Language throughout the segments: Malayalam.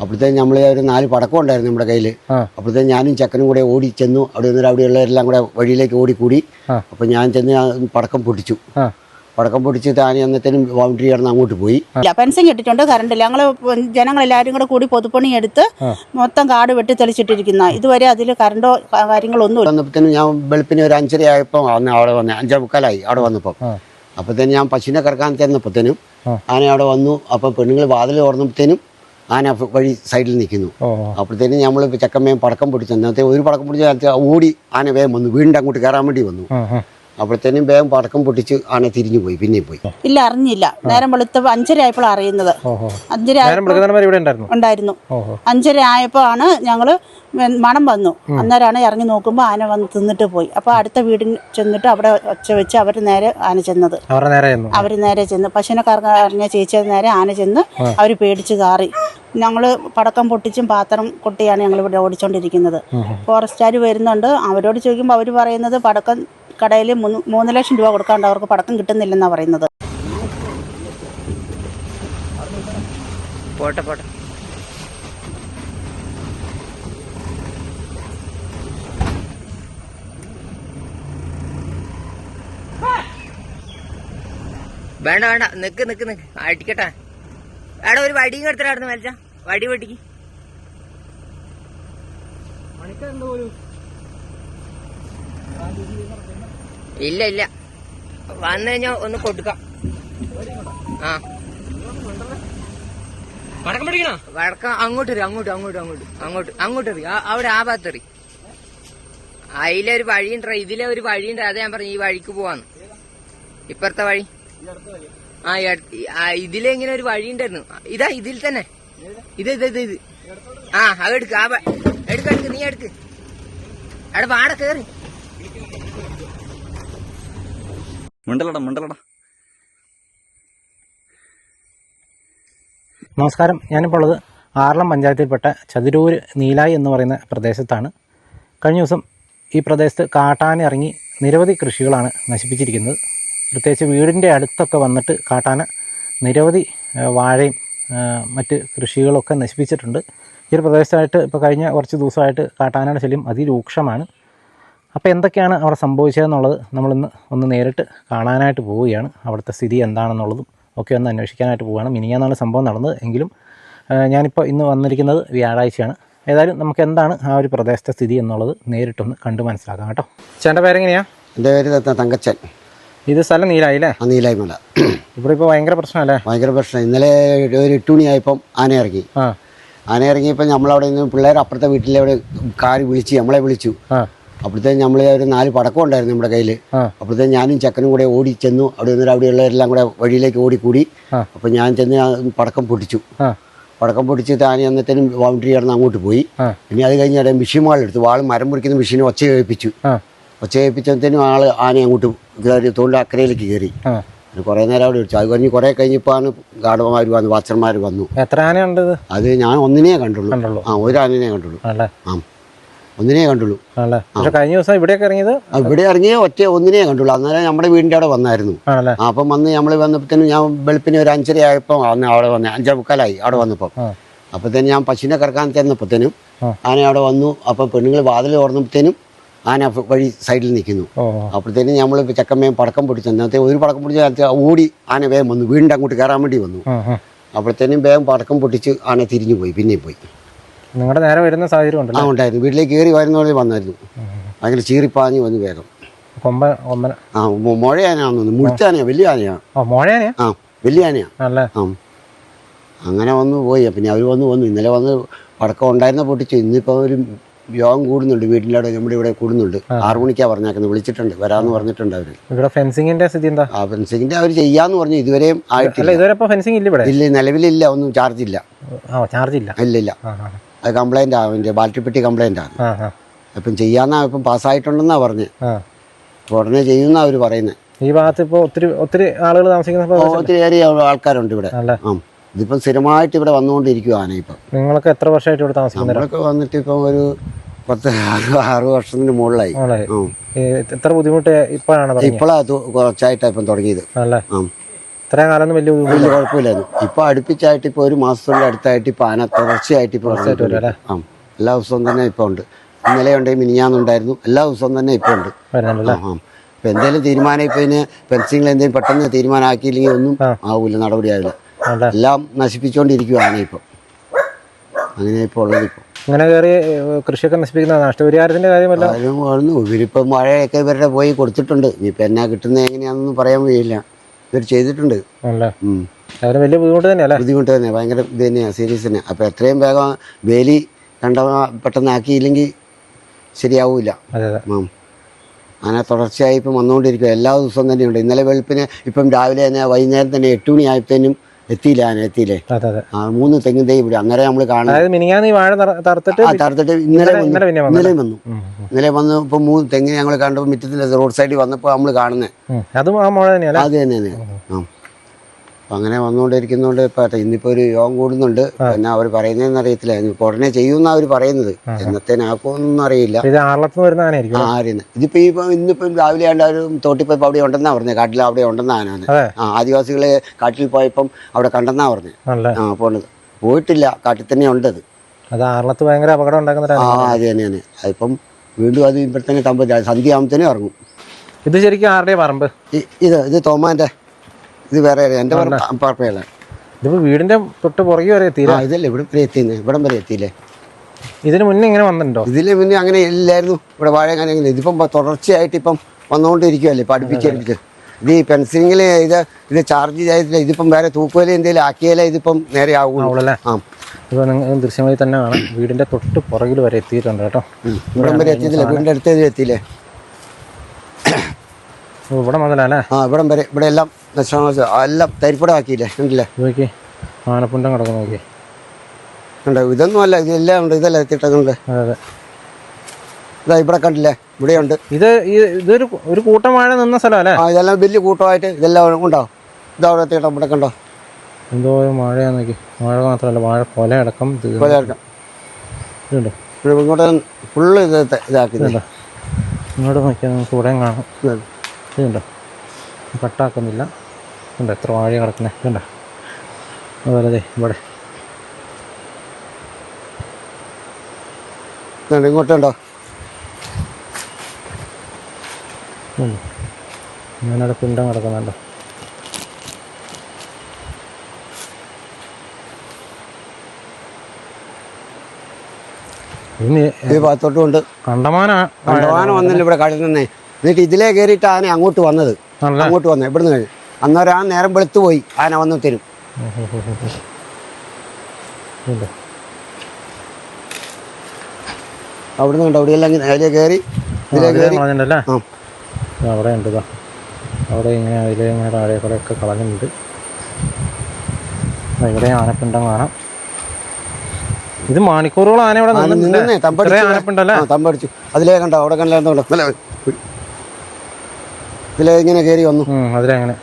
അപ്പോഴത്തേക്കും നമ്മൾ ഒരു 4 പടക്കം ഉണ്ടായിരുന്നു നമ്മുടെ കയ്യിൽ. അപ്പോഴത്തേക്കും ഞാനും ചെക്കനും കൂടെ ഓടി ചെന്നു. അവിടെയുള്ളവരെല്ലാം കൂടെ വഴിയിലേക്ക് ഓടിക്കൂടി. അപ്പോൾ ഞാൻ ചെന്ന് പടക്കം പൊട്ടിച്ചു. പടക്കം പൊട്ടിച്ച് താനെ അന്നത്തേനും ബൗണ്ടറി കടന്ന് അങ്ങോട്ട് പോയി. ഫെൻസിങ് ഇട്ടിട്ടുണ്ട്, കറണ്ടില്ല. ഞങ്ങൾ ജനങ്ങളെല്ലാവരും കൂടെ കൂടി പൊതുപ്പണി എടുത്ത് മൊത്തം കാട് വെട്ടി തെളിച്ചിട്ടിരിക്കുന്ന. ഇതുവരെ അതിൽ കറണ്ടോ കാര്യങ്ങളോ ഒന്നും വന്നപ്പോഴത്തേനും ഞാൻ വെളുപ്പിന് ഒരു 5:30 ആയപ്പോൾ അവിടെ വന്നേ, 5:45 അവിടെ വന്നപ്പോൾ. അപ്പോഴത്തേനും ഞാൻ പശുവിനെ കറക്കാൻ ചെന്നപ്പോഴത്തേനും ആന അവിടെ വന്നു. അപ്പം പെണ്ണുങ്ങൾ വാതിൽ തുറന്നപ്പോഴത്തേനും ആന വഴി സൈഡിൽ നിൽക്കുന്നു. അപ്പോഴത്തേനും നമ്മൾ ചെക്കമ്മയും പടക്കം പൊട്ടിച്ചു. അന്നത്തെ ഒരു പടക്കം പൊട്ടിച്ച് ഓടി ആന വേഗം വന്നു, വീടിൻ്റെ അങ്ങോട്ട് കയറാൻ വേണ്ടി വന്നു. അപ്പോഴത്തേനും വേഗം പടക്കം പൊട്ടിച്ച് ആന തിരിഞ്ഞു പോയി. പിന്നെ പോയി ഇല്ല, അറിഞ്ഞില്ല. നേരം വെളുത്ത 5:30 ആയപ്പോൾ അറിയുന്നത്. 5:30 ഉണ്ടായിരുന്നു. 5:30 ആയപ്പോൾ ആണ് ഞങ്ങള് മണം വന്നു. അന്നേരമാണ് ഇറങ്ങി നോക്കുമ്പോൾ ആന വന്ന് തിന്നിട്ട് പോയി. അപ്പോൾ അടുത്ത വീടിന് ചെന്നിട്ട് അവിടെ ഒച്ച വെച്ച് അവർ നേരെ ആന ചെന്നത്. അവർ നേരെ ചെന്ന് പശുവിനെ കറങ്ങിയ ചേച്ചിയത് നേരെ ആന ചെന്ന് അവർ പേടിച്ച് കാറി. ഞങ്ങൾ പടക്കം പൊട്ടിച്ചും പാത്രം കൊട്ടിയാണ് ഞങ്ങൾ ഇവിടെ ഓടിച്ചോണ്ടിരിക്കുന്നത്. ഫോറസ്റ്റുകാർ വരുന്നുണ്ട്. അവരോട് ചോദിക്കുമ്പോൾ അവർ പറയുന്നത് പടക്കം കടയിൽ 3 ലക്ഷം രൂപ കൊടുക്കാണ്ട് അവർക്ക് പടക്കം കിട്ടുന്നില്ലെന്നാണ് പറയുന്നത്. പോട്ടെ പോട്ടെ. വേണ്ട വേണ്ട, നിക്ക് നിക്ക് നിക്ക്, അടിക്കട്ടെ. എടാ ഒരു വടിയും എടുത്തിട്ടായിരുന്നു വലിച്ച വടി വെട്ടിക്ക്. ഇല്ല ഇല്ല, വന്നു കഴിഞ്ഞാ ഒന്ന് കൊടുക്കാം. ആ വടക്കം അങ്ങോട്ട് എറി, അങ്ങോട്ട് അങ്ങോട്ട് അങ്ങോട്ട് അങ്ങോട്ട് അങ്ങോട്ട് എറി, അവിടെ ആ ഭാഗത്തെറി. അതിലൊരു വഴിയുണ്ടോ, ഇതിലെ ഒരു വഴിയുണ്ട്. അത് ഞാൻ പറഞ്ഞു ഈ വഴിക്ക് പോവാന്ന്. ഇപ്പുറത്തെ വഴി ഇതിലെങ്ങനെ ഒരു വഴി ഉണ്ടായിരുന്നു. ഇതാ ഇതിൽ തന്നെ, ഇത് ഇത് ഇത് ഇത് അത് എടുക്ക്, എടുക്ക് നീ എടുക്ക്. അവിടെ വാട കേറി. നമസ്കാരം, ഞാനിപ്പോൾ ഉള്ളത് ആറളം പഞ്ചായത്തിൽപ്പെട്ട ചതുരൂർ നീലായി എന്ന് പറയുന്ന പ്രദേശത്താണ്. കഴിഞ്ഞ ദിവസം ഈ പ്രദേശത്ത് കാട്ടാന ഇറങ്ങി നിരവധി കൃഷികളാണ് നശിപ്പിച്ചിരിക്കുന്നത്. പ്രത്യേകിച്ച് വീടിൻ്റെ അടുത്തൊക്കെ വന്നിട്ട് കാട്ടാന നിരവധി വാഴയും മറ്റ് കൃഷികളൊക്കെ നശിപ്പിച്ചിട്ടുണ്ട്. ഈ ഒരു പ്രദേശത്തായിട്ട് ഇപ്പോൾ കഴിഞ്ഞ കുറച്ച് ദിവസമായിട്ട് കാട്ടാനയുടെ ശല്യം അതിരൂക്ഷമാണ്. അപ്പോൾ എന്തൊക്കെയാണ് അവിടെ സംഭവിച്ചതെന്നുള്ളത് നമ്മളിന്ന് ഒന്ന് നേരിട്ട് കാണാനായിട്ട് പോവുകയാണ്. അവിടുത്തെ സ്ഥിതി എന്താണെന്നുള്ളതും ഒക്കെ ഒന്ന് അന്വേഷിക്കാനായിട്ട് പോവുകയാണ്. മിനിഞ്ഞാന്നാണ് സംഭവം നടന്നത്. എങ്കിലും ഞാനിപ്പോൾ ഇന്ന് വന്നിരിക്കുന്നത് വ്യാഴാഴ്ചയാണ്. ഏതായാലും നമുക്ക് എന്താണ് ആ ഒരു പ്രദേശത്തെ സ്ഥിതി എന്നുള്ളത് നേരിട്ടൊന്ന് കണ്ടു മനസ്സിലാക്കാം കേട്ടോ. ചേട്ടൻ്റെ പേരെങ്ങനെയാണ്? എൻ്റെ പേര് തങ്കച്ചൻ. ഇത് സ്ഥലം നീലായി അല്ലേ? നീലായി മല. ഇവിടെ ഇപ്പോൾ ഭയങ്കര പ്രശ്നമല്ലേ? ഭയങ്കര പ്രശ്നം. ഇന്നലെ ഒരു 8 മണിയായപ്പം ആന ഇറങ്ങി. ആന ഇറങ്ങിയപ്പോൾ നമ്മളവിടെ നിന്ന് പിള്ളേർ അപ്പുറത്തെ വീട്ടിലെ അവിടെ കാര് വിളിച്ച് നമ്മളെ വിളിച്ചു. അപ്പോഴത്തേക്കും നമ്മൾ ഒരു 4 പടക്കം ഉണ്ടായിരുന്നു നമ്മുടെ കയ്യിൽ. അപ്പോഴത്തേക്കും ഞാനും ചെക്കനും കൂടെ ഓടി ചെന്നു. അവിടെയുള്ളവരെല്ലാം കൂടെ വഴിയിലേക്ക് ഓടിക്കൂടി. അപ്പോൾ ഞാൻ ചെന്ന് പടക്കം പൊട്ടിച്ചു. പടക്കം പൊട്ടിച്ച് താനെ അന്നത്തേനും ബൗണ്ടറി കടന്ന് അങ്ങോട്ട് പോയി. പിന്നെ അത് കഴിഞ്ഞ് അവിടെ മെഷീൻ വാളെടുത്തു. വാൾ മരം മുറിക്കുന്ന മെഷീൻ ഒച്ച കേൾപ്പിച്ചപ്പോഴത്തേനും ആന അങ്ങോട്ട് കയറി തോണ്ട അക്കരയിലേക്ക് കയറി. കുറേ നേരം അവിടെ വിളിച്ചു. അത് കഴിഞ്ഞ് കുറേ കഴിഞ്ഞപ്പോഴാണ് ഗാർഡന്മാർ വന്നു, വാച്ചർമാർ വന്നു. എത്ര ആനയുണ്ട്? അത് ഞാൻ ഒന്നിനെ കണ്ടുള്ളൂ. ഒരു ആനനെ കണ്ടുള്ളൂ. ഒന്നിനെ കണ്ടുള്ളൂ. കഴിഞ്ഞ ദിവസം ഇവിടെയൊക്കെ ഇറങ്ങിയത്? ഇവിടെ ഇറങ്ങിയ ഒന്നിനെ കണ്ടുള്ളൂ. അന്നേരം നമ്മുടെ വീടിൻ്റെ അവിടെ വന്നായിരുന്നു. അപ്പം വന്ന് നമ്മൾ വന്നപ്പോഴത്തേനും ഞാൻ വെളുപ്പിന് ഒരു 5:30 ആയപ്പോൾ അവിടെ വന്നേ, 5:45 അവിടെ വന്നപ്പോൾ. അപ്പോഴത്തേനും ഞാൻ പശുവിനെ കറക്കാൻ ചെന്നപ്പോഴത്തേനും ആന അവിടെ വന്നു. അപ്പം പെണ്ണുങ്ങൾ വാതിൽ തുറന്നപ്പോഴത്തേനും ആന വഴി സൈഡിൽ നിൽക്കുന്നു. അപ്പോഴത്തേനും നമ്മൾ ചെക്കമ്മയും പടക്കം പൊട്ടിച്ചു. അന്നത്തെ ഒരു പടക്കം പൊട്ടിച്ച് ഓടി ആന വേഗം വന്നു, വീടിൻ്റെ അങ്ങോട്ട് കയറാൻ വേണ്ടി വന്നു. അപ്പോഴത്തേനും വേഗം പടക്കം പൊട്ടിച്ച് ആന തിരിഞ്ഞു പോയി. പിന്നെ പോയി. നിങ്ങളുടെ നേരെ വരുന്ന സാഹചര്യം ഉണ്ടായിരുന്നു. വീട്ടിലേക്ക് കയറി വരുന്നവരെ വന്നായിരുന്നു. ഭയങ്കര ചീറിപ്പാഞ്ഞ് വന്ന് വേഗം. മുഴ ആനയാണെന്ന്, മുഴുത്ത ആനയാ, വലിയ ആനയാണ്. വലിയ ആനയാ. അങ്ങനെ വന്ന് പോയി. പിന്നെ അവർ വന്നു. ഇന്നലെ വന്ന് പടക്കം ഉണ്ടായിരുന്ന പൊട്ടിച്ചു. ഇന്നിപ്പോൾ ഒരു യോഗം കൂടുന്നുണ്ട് വീട്ടിൻ്റെ അവിടെ, നമ്മുടെ ഇവിടെ കൂടുന്നുണ്ട്. 6 മണിക്കാണ് പറഞ്ഞേക്കുന്നത്. വിളിച്ചിട്ടുണ്ട്, വരാമെന്ന് പറഞ്ഞിട്ടുണ്ട് അവർ. ഇവിടെ ഫെൻസിങ്ങിന്റെ സ്ഥിതി എന്താ? ഫെൻസിങ്ങിന്റെ അവർ ചെയ്യാന്ന് പറഞ്ഞു. ഇതുവരെയും ആയിട്ടില്ല. ഇല്ല, നിലവിലില്ല. ഒന്നും ചാർജ് ഇല്ല. ഇല്ല. അത് കംപ്ലൈന്റ് ആണ്, അതിന്റെ ബാറ്ററി പെട്ടി കംപ്ലൈന്റ് ആണ്. അപ്പം ചെയ്യാന്നാ ഇപ്പം പാസ്സായിട്ടുണ്ടെന്നാ പറഞ്ഞ്. ഉടനെ ചെയ്യുന്ന അവർ പറയുന്നത്. ഈ ഭാഗത്ത് ഇപ്പോൾ ഒത്തിരി ആളുകൾ താമസിക്കുന്ന ഒത്തിരി ആൾക്കാരുണ്ട് ഇവിടെ. ഇതിപ്പം സ്ഥിരമായിട്ട് ഇവിടെ വന്നുകൊണ്ടിരിക്കും ആന. ഇപ്പം നിങ്ങളൊക്കെ എത്ര വർഷമായിട്ട് ഇവിടെ താമസിക്കുന്നത്? നമ്മളൊക്കെ വന്നിട്ട് ഇപ്പം ഒരു 10-6 വർഷത്തിന് മുകളിലായി. എത്ര ബുദ്ധിമുട്ട് ഇപ്പോഴാണ്? ഇപ്പോഴാണ് കുറച്ചായിട്ടാണ് ഇപ്പം തുടങ്ങിയത്. ഇത്രയും കാലം വലിയ വലിയ കുഴപ്പമില്ലായിരുന്നു. ഇപ്പൊ അടുപ്പിച്ചായിട്ട് ഇപ്പൊ ഒരു മാസത്തിന്റെ അടുത്തായിട്ട് ഇപ്പൊ ആന തുടർച്ചയായിട്ട് ഇപ്പൊ വന്നിട്ടുണ്ട്. ആ എല്ലാ ദിവസവും തന്നെ ഇപ്പൊ ഉണ്ട്. ഇന്നലെ ഉണ്ടെങ്കിൽ മിനിഞ്ഞാന്നുണ്ടായിരുന്നു. എല്ലാ ദിവസവും തന്നെ ഇപ്പൊ ഉണ്ട്. ഇപ്പൊ എന്തെങ്കിലും തീരുമാനം ഇപ്പൊ ഇതിന് ഫെൻസിംഗിൽ എന്തെങ്കിലും പെട്ടെന്ന് തീരുമാനമാക്കിയില്ലെങ്കിൽ ഒന്നും ആവൂല, നടപടിയാവില്ല. എല്ലാം നശിപ്പിച്ചുകൊണ്ടിരിക്കുകയാണ് ഇപ്പൊ. അങ്ങനെ ഇപ്പൊ ഉള്ളത്. ഇപ്പൊ ഇങ്ങനെ കയറി കൃഷിയൊക്കെ നശിപ്പിക്കുന്ന നഷ്ടപരിഹാരത്തിന്റെ കാര്യമല്ല. ഇവരിപ്പം മഴയൊക്കെ ഇവരുടെ പോയി കൊടുത്തിട്ടുണ്ട്. ഇനിയിപ്പോ എന്നാ കിട്ടുന്നത് എങ്ങനെയാണെന്നൊന്നും പറയാൻ കഴിയില്ല. ഇവർ ചെയ്തിട്ടുണ്ട്. വലിയ ബുദ്ധിമുട്ട് തന്നെയല്ലേ? ബുദ്ധിമുട്ട് തന്നെ, ഭയങ്കര ഇത് തന്നെയാണ്, സീരിയസ് തന്നെ. അപ്പൊ എത്രയും വേഗം വേലി പെട്ടെന്ന് ആക്കിയില്ലെങ്കിൽ ശരിയാവൂല. അങ്ങനെ തുടർച്ചയായി ഇപ്പം വന്നുകൊണ്ടിരിക്കുക. എല്ലാ ദിവസവും തന്നെയുണ്ട്. ഇന്നലെ വെളുപ്പിന് ഇപ്പം രാവിലെ തന്നെ വൈകുന്നേരം തന്നെ 8 മണി ആയപ്പോഴത്തേനും എത്തിയില്ല. ആന എത്തിയില്ലേ? 3 തെങ്ങിൻ തൈ ഇവിടെ. അന്നേരം നമ്മൾ കാണാൻ തറുത്തിട്ട് ഇന്നലെ വന്നു. ഇന്നലെ വന്ന് ഇപ്പൊ 3 തെങ്ങിന് ഞങ്ങൾ കണ്ടപ്പോൾ മുറ്റത്തിന്റെ റോഡ് സൈഡിൽ വന്നപ്പോൾ നമ്മൾ കാണുന്നത് അത് തന്നെയാണ്. അപ്പം അങ്ങനെ വന്നുകൊണ്ടിരിക്കുന്നതുകൊണ്ട് ഇപ്പം ഇന്നിപ്പോൾ ഒരു യോഗം കൂടുന്നുണ്ട്. പിന്നെ അവർ പറയുന്നതെന്ന് അറിയത്തില്ല. ഇപ്പൊ ഉടനെ ചെയ്യുമെന്നാണ് അവർ പറയുന്നത്. എന്നത്തേനാക്കുമെന്നൊന്നും അറിയില്ല. ആരുന്ന് ഇതിപ്പോ ഇന്നിപ്പം രാവിലെ ആണ്ട് അവർ തോട്ടിപ്പോയപ്പോൾ അവിടെ ഉണ്ടെന്നാ പറഞ്ഞത്. കാട്ടിൽ അവിടെ ഉണ്ടെന്നാ ആനാണ്. ആദിവാസികള് കാട്ടിൽ പോയപ്പം അവിടെ കണ്ടെന്നാ പറഞ്ഞത്. പോണത് പോയിട്ടില്ല, കാട്ടിൽ തന്നെ ഉണ്ടത്. ഭയങ്കര അപകടം ഉണ്ടാക്കുന്ന അത് തന്നെയാണ്. അതിപ്പം വീണ്ടും അത് ഇവിടെ തന്നെ സന്ധ്യ ആകുമ്പത്തേനും ഇറങ്ങും. ഇത് ശരിക്കും ആരുടെ പറമ്പ്? ഇത് തോമാന്റെ. ഇത് വേറെ എന്റെ പറമ്പല്ല. ഇതിപ്പോ വീടിന്റെ തൊട്ട് പുറകെ വരെ എത്തിയില്ല. ഇതല്ലേ ഇവിടെ വരെ എത്തിയെന്ന്. ഇവിടം വരെ എത്തിയില്ലേ? ഇതിന് മുന്നേ ഇങ്ങനെ വന്നിട്ടുണ്ടോ? ഇതിന് മുന്നേ അങ്ങനെ ഇല്ലായിരുന്നു. ഇവിടെ വാഴ അങ്ങനെ ഇതിപ്പം തുടർച്ചയായിട്ട് ഇപ്പം വന്നുകൊണ്ടിരിക്കുവല്ലേ ഇപ്പം അടുപ്പിച്ചെടുത്ത്. ഇത് ഈ പെൻസിലിങ്ങിൽ ഇത് ചാർജ് ചെയ്തില്ല. ഇതിപ്പം വേറെ തൂക്കുവല എന്തെങ്കിലും ആക്കിയാലേ ഇതിപ്പം നേരെ ആവുള്ളൂ. ഇപ്പൊ നിങ്ങൾ ദൃശ്യമായി തന്നെ കാണാം. വീടിന്റെ തൊട്ട് പുറകിൽ വരെ എത്തിയിട്ടുണ്ട് കേട്ടോ. ഇവിടം വരെ എത്തിയതില്ല. വീടിന്റെ അടുത്ത് എത്തിയില്ലേ? ഇവിടെ മുതലല്ലേ? ഇവിടം വരെ. ഇവിടെ എല്ലാം എല്ലാം തരിപ്പടം ആക്കിയില്ലേ? ഉണ്ടല്ലേ? നോക്കി ആനപ്പുണ്ടം കിടക്കുന്നു. നോക്കി ഉണ്ടോ? ഇതൊന്നും അല്ല, ഇതെല്ലാം ഉണ്ട്. ഇതല്ലേ എത്തിയിട്ടുണ്ട്. ഇതാ ഇവിടെ കണ്ടില്ലേ? ഇവിടെയുണ്ട്. ഇതൊരു കൂട്ടം വാഴ നിന്ന സ്ഥലമല്ലേ? ഇതെല്ലാം വലിയ കൂട്ടമായിട്ട് ഇതെല്ലാം ഉണ്ടോ? ഇതവിടെ എത്തിയിട്ടോ? ഇവിടെ കണ്ടോ? എന്തോ മഴയാ. നോക്കി മഴ മാത്രമല്ല, വാഴ കൊല അടക്കം ഇതുണ്ട്. ഇങ്ങോട്ട് ഫുള്ള് ഇതാക്കിയിട്ടുണ്ട്. ഇങ്ങോട്ട് നോക്കിയാൽ നമുക്ക് ഇവിടെ കാണാം. ഇതുണ്ടോ? കട്ടാക്കുന്നില്ല. ഉണ്ട് എത്ര വാഴ കിടക്കുന്നത്. ഇതുണ്ടോ? അതുപോലെ ഇവിടെ ഇങ്ങോട്ടുണ്ടോ? ഞാനവിടെ പിണ്ടം കിടക്കുന്നുണ്ടോ? ഈ ഭാഗത്തോട്ടും ഉണ്ട്. കണ്ടമാനം വന്നില്ല ഇവിടെ കാട്ടിൽ നിന്നേ. എന്നിട്ട് ഇതിലേ കയറിയിട്ട് ആന അങ്ങോട്ട് വന്നത്. അങ്ങോട്ട് വന്നത് ഇവിടുന്ന് കഴിഞ്ഞു. അന്നേരം ആ നേരം വെളുത്തു പോയി. ആന വന്ന് തരും. അവിടുന്ന് കണ്ടോ? അവിടെ എല്ലാം അതിലേ കയറി ഇതിലേ കയറി. അവിടെ ഉണ്ട്. അവിടെ ഇങ്ങനെ അതിലെ ഇങ്ങനെ താഴെ കൂടെ ഒക്കെ കളഞ്ഞിട്ടുണ്ട്. ഇവിടെ ആനപ്പിണ്ടം കാണാം. ഇത് മണിക്കൂറുകളും ആന ഇവിടെ ആനപ്പിണ്ടല്ലേ? തമ്പടിച്ചു. അതിലേ കണ്ടോ? അവിടെ കണ്ടോ? ഇതിലേ ഇങ്ങനെ കയറി വന്നു. അതിലെങ്ങനെ?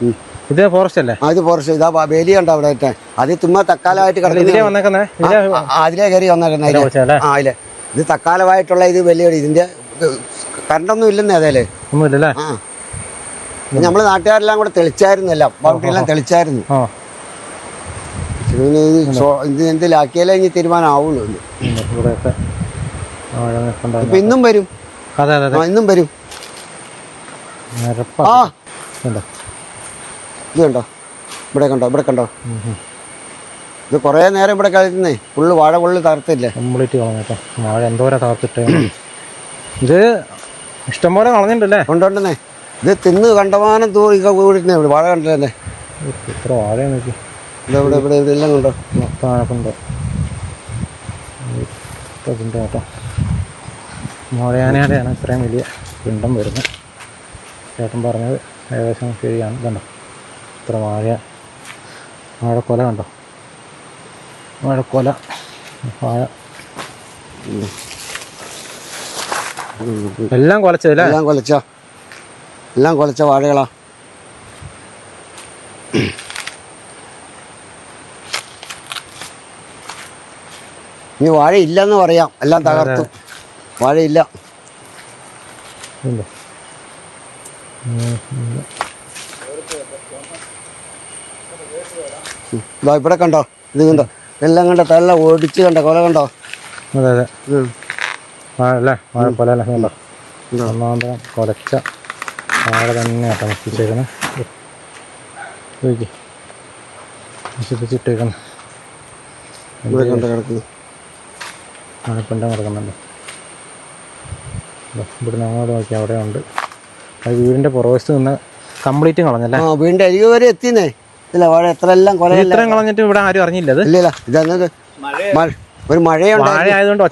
ഇത് ഫോറസ്റ്റ് അല്ലേ? ഇത് ഫോറസ്റ്റ്. ഇതാ വേലി കണ്ടോ അവിടെ? അത് ചുമ്മാ തക്കാലമായിട്ട് കിടക്കുന്നത്. അതിലേ കയറി വന്നേക്കുന്നത്. അതിലെ ഇത് തക്കാലമായിട്ടുള്ള ഇത് വലിയ. ഇതിന്റെ കറണ്ടൊന്നും ഇല്ലെന്നേ. അതേലേ ഒന്നുമില്ലല്ലേ? നമ്മള് നാട്ടുകാരെല്ലാം കൂടെ തെളിച്ചായിരുന്നു. എല്ലാം ബൗണ്ടറി എല്ലാം തെളിച്ചായിരുന്നു. ഇത് എന്തെങ്കിലും ആക്കിയാലേ ഇനി തീരുമാനം ആവുള്ളൂ. ഇപ്പൊ ഇന്നും വരും. ഇന്നും വരും. ഇത് കണ്ടോ? ഇവിടെ കണ്ടോ? ഇവിടെ കണ്ടോ? ഇത് കൊറേ നേരം ഇവിടെ കളിക്കുന്നേ. ഫുള്ള് വാഴ കൊള്ളി തകർത്തില്ലേ? കംപ്ലീറ്റ് കളഞ്ഞോ? വാഴ എന്തോരം തകർത്തിട്ട്. ഇത് ഇഷ്ടംപോലെ കളഞ്ഞിട്ടുണ്ടല്ലേ? ഉണ്ടെന്നേ. ഇത് തിന്ന് കണ്ടമാനം കൂടിയിരുന്നേ. വാഴ കണ്ടല്ലേ? ഇത്ര വാഴ നോക്കി. ഇവിടെ ഇവിടെ ഇതെല്ലാം കണ്ടോ? മൊത്തം ആനപ്പുണ്ടോ? പിണ്ടം കേട്ടോ. വാഴയാനയുടെയാണ് ഇത്രയും വലിയ പിണ്ടം വരുന്നത്. ചേട്ടൻ പറഞ്ഞത് ഏകദേശം ശരിയാണ്. കണ്ടോ? ഇത്ര വാഴക്കൊല കണ്ടോ? വാഴക്കൊല വാഴ എല്ലാം കുലച്ചതല്ലേ? എല്ലാം കുലച്ച വാഴകളാ. ഇനി വാഴയില്ലെന്ന് പറയാം. എല്ലാം തകർത്തു. വാഴയില്ല. ഇതാ ഇവിടെ കണ്ടോ, ഇത് കണ്ടോ, എല്ലാം കണ്ടോ, തല ഓടിച്ച് കണ്ടോ, കൊല കണ്ടോ. അതെ അതെ അല്ലേ, വാഴക്കൊല അല്ലേ, കണ്ടോ ഒന്നാന്തരം കൊലച്ച വാഴ തന്നെ നശിപ്പിച്ചേക്കുന്നത്. നശിപ്പിച്ചിട്ടേക്കുന്നു. ഇവിടെ കണ്ടോ കിടക്കുന്നു, വാഴപ്പിണ്ടം കിടക്കുന്നുണ്ട്. ഇവിടുന്ന് അങ്ങോട്ട് നോക്കി അവിടെ ഉണ്ട്. അത് വീടിൻ്റെ പുറവശത്ത് നിന്ന് കംപ്ലീറ്റ് കളഞ്ഞല്ലേ. ആ വീടിൻ്റെ അരികെ വരെ എത്തിന്നേ. ഇല്ല വാഴ എത്ര എല്ലാം കൊലയല്ല. ഇത്രയും കളഞ്ഞിട്ട് ഇവിടെ ആരും അറിഞ്ഞില്ല. അത് ഇല്ല ഇതന്നത് ഒരു മഴയായതുകൊണ്ട്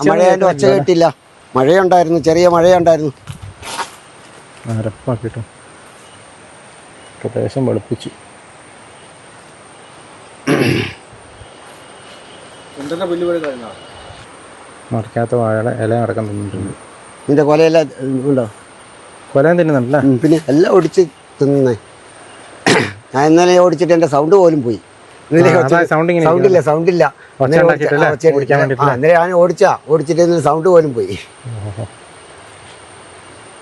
മഴയായതുകൊണ്ട് ഒച്ച കേട്ടില്ല. മഴയുണ്ടായിരുന്നു, ചെറിയ മഴയുണ്ടായിരുന്നു. അരപ്പാക്കിട്ടു പ്രദേശം വെളുപ്പിച്ചു. മറിക്കാത്ത വാഴയുടെ ഇല അടക്കം തിന്നിട്ടുണ്ട്. ഇതിന്റെ കൊലയെല്ലാം ഉണ്ടോ? കൊലയും തിന്നുന്നുണ്ടല്ലേ. പിന്നെ എല്ലാം ഒടിച്ച് തിന്നേ. ഞാൻ ഇന്നലെ ഓടിച്ചിട്ട് എന്റെ സൗണ്ട് പോലും പോയി. സൗണ്ടില്ല. അന്നേരം ഞാൻ ഓടിച്ചിട്ട് സൗണ്ട് പോലും പോയി.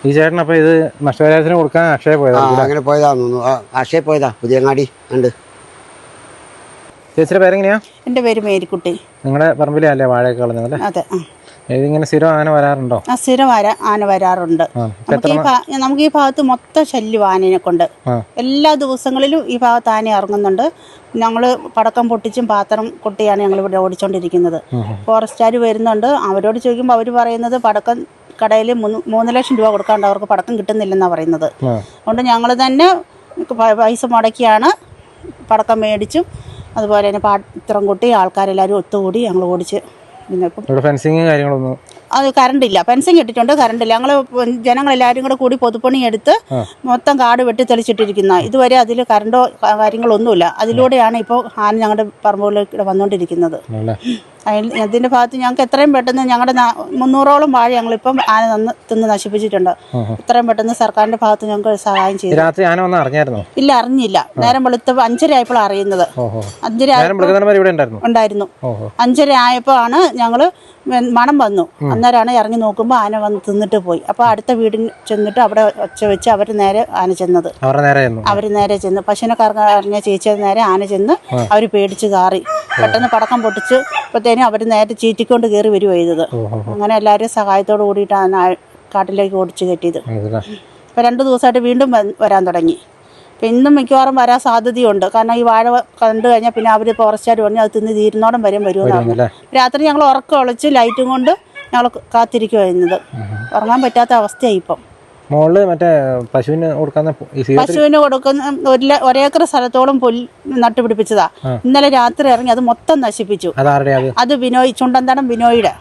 ഈ ചേട്ടൻ അപ്പൊ ഇത് നഷ്ടപരിഹാരത്തിന് കൊടുക്കാൻ അക്ഷയ പോയതാ? അങ്ങനെ പോയതാന്ന് തോന്നുന്നു. അക്ഷയ പോയതാ, പുതിയങ്ങാടി ഉണ്ട്. ചേച്ചിയുടെ പേരെങ്ങനെയാ? എൻ്റെ പേര് മേരിക്കുട്ടി. നിങ്ങളുടെ പറമ്പിലെ അല്ലേ വാഴയൊക്കെ കളഞ്ഞതല്ലേ? അതെ. ഇതിങ്ങനെ സ്ഥിരം ആന വരാറുണ്ടോ? സ്ഥിരം ആന വരാറുണ്ട്. നമുക്ക് ഈ ഭാഗത്ത് മൊത്തം ശല്യം ആനയെ കൊണ്ട്. എല്ലാ ദിവസങ്ങളിലും ഈ ഭാഗത്ത് ആന ഇറങ്ങുന്നുണ്ട്. ഞങ്ങൾ പടക്കം പൊട്ടിച്ചും പാത്രം കൊട്ടിയാണ് ഞങ്ങൾ ഇവിടെ ഓടിച്ചോണ്ടിരിക്കുന്നത്. ഫോറസ്റ്റുകാർ വരുന്നുണ്ട്. അവരോട് ചോദിക്കുമ്പോൾ അവർ പറയുന്നത് പടക്കം കടയിൽ 3 ലക്ഷം രൂപ കൊടുക്കാണ്ട് അവർക്ക് പടക്കം കിട്ടുന്നില്ലെന്നാണ് പറയുന്നത്. അതുകൊണ്ട് ഞങ്ങൾ തന്നെ പൈസ മുടക്കിയാണ് പടക്കം മേടിച്ചും അതുപോലെ തന്നെ പാത്രം കൊട്ടി ആൾക്കാരെല്ലാവരും ഒത്തുകൂടി ഞങ്ങൾ ഓടിച്ച്. പിന്നെ ഇപ്പം ഫെൻസിങ് കാര്യങ്ങളൊന്നും അത് കറണ്ടില്ല. ഫെൻസിങ് ഇട്ടിട്ടുണ്ട്, കറണ്ടില്ല. ഞങ്ങൾ ജനങ്ങളെല്ലാവരും കൂടെ കൂടി പൊതുപ്പണി എടുത്ത് മൊത്തം കാട് വെട്ടി തെളിച്ചിട്ടിരിക്കുന്ന. ഇതുവരെ അതിൽ കറണ്ടോ കാര്യങ്ങളൊന്നുമില്ല. അതിലൂടെയാണ് ഇപ്പോൾ ആന ഞങ്ങളുടെ പറമ്പുകളിലേക്ക് വന്നുകൊണ്ടിരിക്കുന്നത്. അതിൻ്റെ ഭാഗത്ത് ഞങ്ങൾക്ക് എത്രയും പെട്ടെന്ന് ഞങ്ങളുടെ 300ഓളം വാഴ ഞങ്ങളിപ്പം ആന തിന്ന് നശിപ്പിച്ചിട്ടുണ്ട്. എത്രയും പെട്ടെന്ന് സർക്കാരിന്റെ ഭാഗത്ത് ഞങ്ങൾക്ക് സഹായം ചെയ്തു. രാത്രി ആന വന്ന് അറിഞ്ഞായിരുന്നോ? ഇല്ല, അറിഞ്ഞില്ല. നേരം വെളുത്ത് 5:30 ആയപ്പോൾ അറിയുന്നത്. 5:30 ഉണ്ടായിരുന്നു. 5:30 ആയപ്പോൾ ആണ് ഞങ്ങള് മണം വന്നു. അന്നേരമാണ് ഇറങ്ങി നോക്കുമ്പോൾ ആന വന്ന് തിന്നിട്ട് പോയി. അപ്പോൾ അടുത്ത വീടിന് ചെന്നിട്ട് അവിടെ ഒച്ച വെച്ച് അവർ നേരെ ആന ചെന്നത്. അവർ നേരെ ചെന്ന് പശുവിനെക്കാർക്ക് അറിഞ്ഞ ചേച്ചിയത് നേരെ ആന ചെന്ന് അവർ പേടിച്ച് കാറി പെട്ടെന്ന് പടക്കം പൊട്ടിച്ച് ഇപ്പത്തേനും അവർ നേരെ ചീറ്റിക്കൊണ്ട് കയറി വരുവാ ചെയ്തത്. അങ്ങനെ എല്ലാവരും സഹായത്തോട് കൂടിയിട്ടാണ് കാട്ടിലേക്ക് ഓടിച്ചു കെട്ടിയത്. ഇപ്പം 2 ദിവസമായിട്ട് വീണ്ടും വരാൻ തുടങ്ങി. അപ്പം ഇന്നും മിക്കവാറും വരാൻ സാധ്യതയുണ്ട്. കാരണം ഈ വാഴ കണ്ടു കഴിഞ്ഞാൽ പിന്നെ അവർ ഫോറസ്റ്റുകാർ പറഞ്ഞു അത് തിന്ന് തീരുന്നോടം വരെയും വരുമെന്നാണ്. രാത്രി ഞങ്ങൾ ഉറക്കം ഒളിച്ച് ലൈറ്റും കൊണ്ട് ഞങ്ങൾ കാത്തിരിക്കുക ചെയ്യുന്നത്. ഉറങ്ങാൻ പറ്റാത്ത അവസ്ഥയായി ഇപ്പം. പശുവിന് കൊടുക്കുന്ന 1 ഏക്കർ സ്ഥലത്തോളം പുല്ല് നട്ടുപിടിപ്പിച്ചതാ. ഇന്നലെ രാത്രി ഇറങ്ങി അത് മൊത്തം നശിപ്പിച്ചു. അത് ബിനോയ്, ചുണ്ടന്തടം ബിനോയിയുടെ.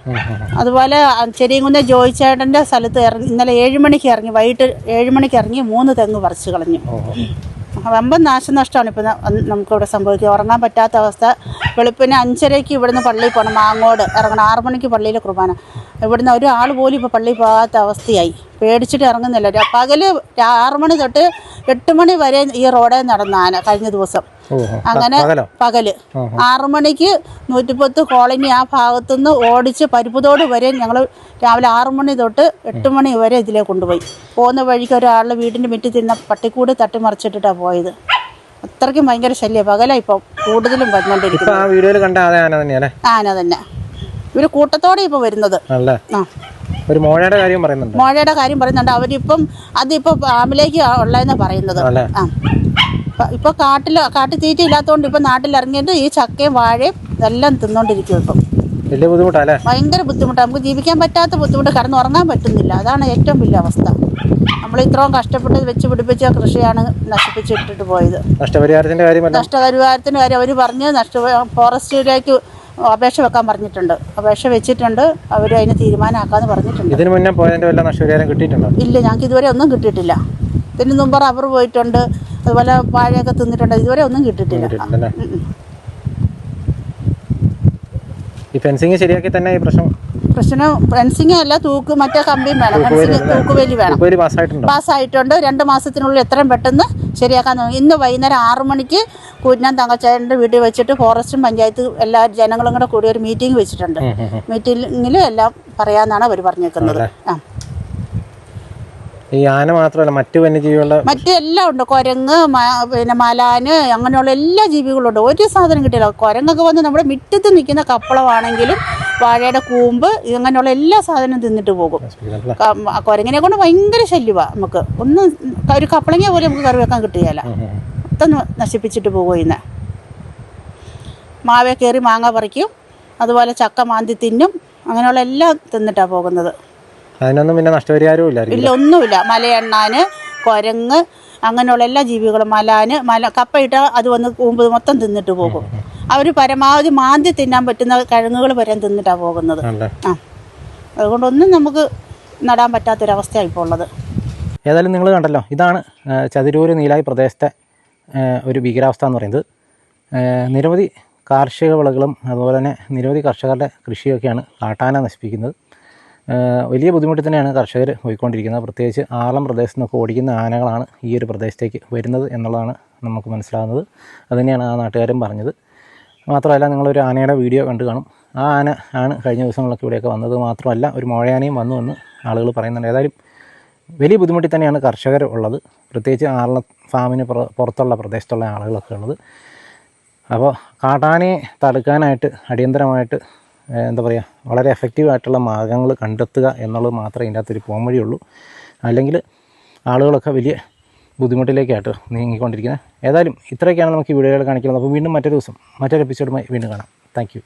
അതുപോലെ ചെരിയങ്കുന്ന ജോയിച്ചേട്ടന്റെ സ്ഥലത്ത് ഇറങ്ങി ഇന്നലെ 7 മണിക്ക് ഇറങ്ങി, വൈകിട്ട് 7 മണിക്ക് ഇറങ്ങി 3 തെങ്ങ് പറിച്ചു കളഞ്ഞു. വമ്പൻ നാശനഷ്ടമാണ് ഇപ്പം നമുക്കിവിടെ സംഭവിക്കുക. ഉറങ്ങാൻ പറ്റാത്ത അവസ്ഥ. വെളുപ്പിന് 5:30 ഇവിടുന്ന് പള്ളിയിൽ പോകണം, മാങ്ങോട് ഇറങ്ങണം. 6 മണിക്ക് പള്ളിയിലെ കുർബാന. ഇവിടുന്ന് ഒരാൾ പോലും ഇപ്പോൾ പള്ളിയിൽ പോകാത്ത അവസ്ഥയായി. പേടിച്ചിട്ട് ഇറങ്ങുന്നില്ല. പകല് 6 മണി തൊട്ട് 8 മണി വരെ ഈ റോഡിൽ നടന്ന ആന കഴിഞ്ഞ ദിവസം. അങ്ങനെ പകല് 6 മണിക്ക് 110 കോളനി ആ ഭാഗത്തുനിന്ന് ഓടിച്ച് പരിപ്പുതോട് വരെ ഞങ്ങൾ രാവിലെ 6 മണി തൊട്ട് 8 മണി വരെ ഇതിലേ കൊണ്ടുപോയി. പോകുന്ന വഴിക്ക് ഒരാളുടെ വീടിൻ്റെ മുറ്റിൽ തിന്ന പട്ടിക്കൂട് തട്ടിമറിച്ചിട്ടിട്ടാണ് പോയത്. അത്രയ്ക്കും ഭയങ്കര ശല്യം. പകല ഇപ്പം കൂടുതലും വന്നുകൊണ്ടിരിക്കുന്നത് ആന തന്നെ. ഇവര് കൂട്ടത്തോടെ ഇപ്പൊ വരുന്നത്. മോഴയുടെ കാര്യം പറയുന്നുണ്ട്. അവരിപ്പം അതിപ്പോ ഫാമിലേക്ക് ഉള്ളതെന്നാ പറയുന്നത്. ഇപ്പൊ കാട്ടു തീറ്റ ഇല്ലാത്തതുകൊണ്ട് ഇപ്പൊ നാട്ടിലിറങ്ങിയിട്ട് ഈ ചക്കയും വാഴയും എല്ലാം തിന്നോണ്ടിരിക്കും. ഇപ്പം ഭയങ്കര ബുദ്ധിമുട്ടാണ്. നമുക്ക് ജീവിക്കാൻ പറ്റാത്ത ബുദ്ധിമുട്ട്. കിടന്നുറങ്ങാൻ പറ്റുന്നില്ല. അതാണ് ഏറ്റവും വലിയ അവസ്ഥ. നമ്മൾ ഇത്രയും കഷ്ടപ്പെട്ട് വെച്ച് പിടിപ്പിച്ച കൃഷിയാണ് നശിപ്പിച്ചിട്ടിട്ട് പോയത്. നഷ്ടപരിഹാരത്തിന്റെ കാര്യം അവർ പറഞ്ഞ് ഫോറസ്റ്റിലേക്ക് അപേക്ഷ വെക്കാൻ പറഞ്ഞിട്ടുണ്ട്. അപേക്ഷ വെച്ചിട്ടുണ്ട്. അവർ അതിന് തീരുമാനമാക്കാന്ന് പറഞ്ഞിട്ടുണ്ട്. ഇതിനു മുന്നേ പോയതിന്റെ വല്ല നഷ്ടപരിഹാരം കിട്ടിയിട്ടുണ്ടോ? ഇല്ല, ഞങ്ങൾക്ക് ഇതുവരെ ഒന്നും കിട്ടിയിട്ടില്ല. ഇതിന് മുമ്പ് റബ്ബർ പോയിട്ടുണ്ട്, അതുപോലെ വാഴയൊക്കെ തിന്നിട്ടുണ്ട്. ഇതുവരെ ഒന്നും കിട്ടിയിട്ടില്ല. ഈ ഫെൻസിങ് ശരിയാക്കി തന്നെ ഈ പ്രശ്നം ഫെൻസിങ് അല്ല, മറ്റേ കമ്പിയും വേണം. തൂക്കുവേലി വേണം. പാസ്സായിട്ടുണ്ട്. 2 മാസത്തിനുള്ളിൽ എത്രയും പെട്ടെന്ന് ശരിയാക്കാൻ തുടങ്ങി. ഇന്ന് വൈകുന്നേരം 6 മണിക്ക് കൂറ്റനാൻ തങ്കച്ചേട്ടൻ്റെ വീട്ടിൽ വെച്ചിട്ട് ഫോറസ്റ്റും പഞ്ചായത്ത് എല്ലാ ജനങ്ങളും കൂടെ കൂടി ഒരു മീറ്റിംഗ് വെച്ചിട്ടുണ്ട്. മീറ്റിംഗിൽ എല്ലാം പറയാമെന്നാണ് അവർ പറഞ്ഞേക്കുന്നത്. ഈ ആന മാത്രമല്ല മറ്റു വന്യജീവികളുടെ മറ്റെല്ലാം ഉണ്ട്. കുരങ്ങ്, പിന്നെ മലാന്, അങ്ങനെയുള്ള എല്ലാ ജീവികളുണ്ട്. ഒരു സാധനം കിട്ടില്ല. കുരങ്ങൊക്കെ വന്ന് നമ്മുടെ മുറ്റത്ത് നിൽക്കുന്ന കപ്പളമാണെങ്കിലും വാഴയുടെ കൂമ്പ് അങ്ങനെയുള്ള എല്ലാ സാധനവും തിന്നിട്ട് പോകും. കുരങ്ങിനെ കൊണ്ട് ഭയങ്കര ശല്യമാണ്. നമുക്ക് ഒന്നും ഒരു കപ്പളങ്ങ പോലും നമുക്ക് കറി വെക്കാൻ കിട്ടുകയില്ല. മൊത്തം നശിപ്പിച്ചിട്ട് പോകും. ഇന്ന് മാവേ കയറി മാങ്ങ പറിക്കും, അതുപോലെ ചക്ക മാന്തി തിന്നും, അങ്ങനെയുള്ള എല്ലാം തിന്നിട്ടാണ് പോകുന്നത്. അതിനൊന്നും പിന്നെ നഷ്ടപരിഹാരവും ഇല്ല, ഒന്നുമില്ല. മലയെണ്ണാന്, കുരങ്ങ്, അങ്ങനെയുള്ള എല്ലാ ജീവികളും, കപ്പയിട്ട അത് വന്ന് കൂമ്പ് മൊത്തം തിന്നിട്ട് പോകും. അവർ പരമാവധി മാന്തി തിന്നാൻ പറ്റുന്ന കിഴങ്ങുകൾ വരെ തിന്നിട്ടാണ് പോകുന്നത്. അതുകൊണ്ടൊന്നും നമുക്ക് നടാൻ പറ്റാത്തൊരവസ്ഥയാണ് ഇപ്പോൾ ഉള്ളത്. ഏതായാലും നിങ്ങൾ കണ്ടല്ലോ, ഇതാണ് ചതിരൂര് നീലായി പ്രദേശത്തെ ഒരു ഭീകരാവസ്ഥ എന്ന് പറയുന്നത്. നിരവധി കാർഷിക വിളകളും അതുപോലെ തന്നെ നിരവധി കർഷകരുടെ കൃഷിയൊക്കെയാണ് കാട്ടാന നശിപ്പിക്കുന്നത്. വലിയ ബുദ്ധിമുട്ടിൽ തന്നെയാണ് കർഷകർ പോയിക്കൊണ്ടിരിക്കുന്നത്. പ്രത്യേകിച്ച് ആറളം പ്രദേശത്ത് നിന്നൊക്കെ ഓടിക്കുന്ന ആനകളാണ് ഈ ഒരു പ്രദേശത്തേക്ക് വരുന്നത് എന്നുള്ളതാണ് നമുക്ക് മനസ്സിലാകുന്നത്. അതുതന്നെയാണ് ആ നാട്ടുകാരും പറഞ്ഞത്. മാത്രമല്ല, നിങ്ങളൊരു ആനയുടെ വീഡിയോ കണ്ടു കാണും. ആ ആന ആണ് കഴിഞ്ഞ ദിവസങ്ങളിലൊക്കെ ഇവിടെയൊക്കെ വന്നത്. മാത്രമല്ല, ഒരു മോഴയാനയും വന്നു എന്ന് ആളുകൾ പറയുന്നുണ്ട്. ഏതായാലും വലിയ ബുദ്ധിമുട്ടിൽ തന്നെയാണ് കർഷകർ ഉള്ളത്, പ്രത്യേകിച്ച് ആറളം ഫാമിന് പുറത്തുള്ള പ്രദേശത്തുള്ള ആളുകളൊക്കെ ഉള്ളത്. അപ്പോൾ കാട്ടാനയെ തടുക്കാനായിട്ട് അടിയന്തരമായിട്ട് എന്താ പറയുക, വളരെ എഫക്റ്റീവായിട്ടുള്ള മാർഗ്ഗങ്ങൾ കണ്ടെത്തുക എന്നുള്ളത് മാത്രമേ ഇതിൻ്റെ അകത്തൊരു പോംവഴിയുള്ളൂ. അല്ലെങ്കിൽ ആളുകളൊക്കെ വലിയ ബുദ്ധിമുട്ടിലേക്കായിട്ട് നീങ്ങിക്കൊണ്ടിരിക്കുന്നത്. ഏതായാലും ഇത്രയൊക്കെയാണ് നമുക്ക് ഈ വീഡിയോയിൽ കാണിക്കുന്നത്. അപ്പോൾ വീണ്ടും മറ്റൊരു ദിവസം മറ്റൊരു എപ്പിസോഡുമായി വീണ്ടും കാണാം. Thank you.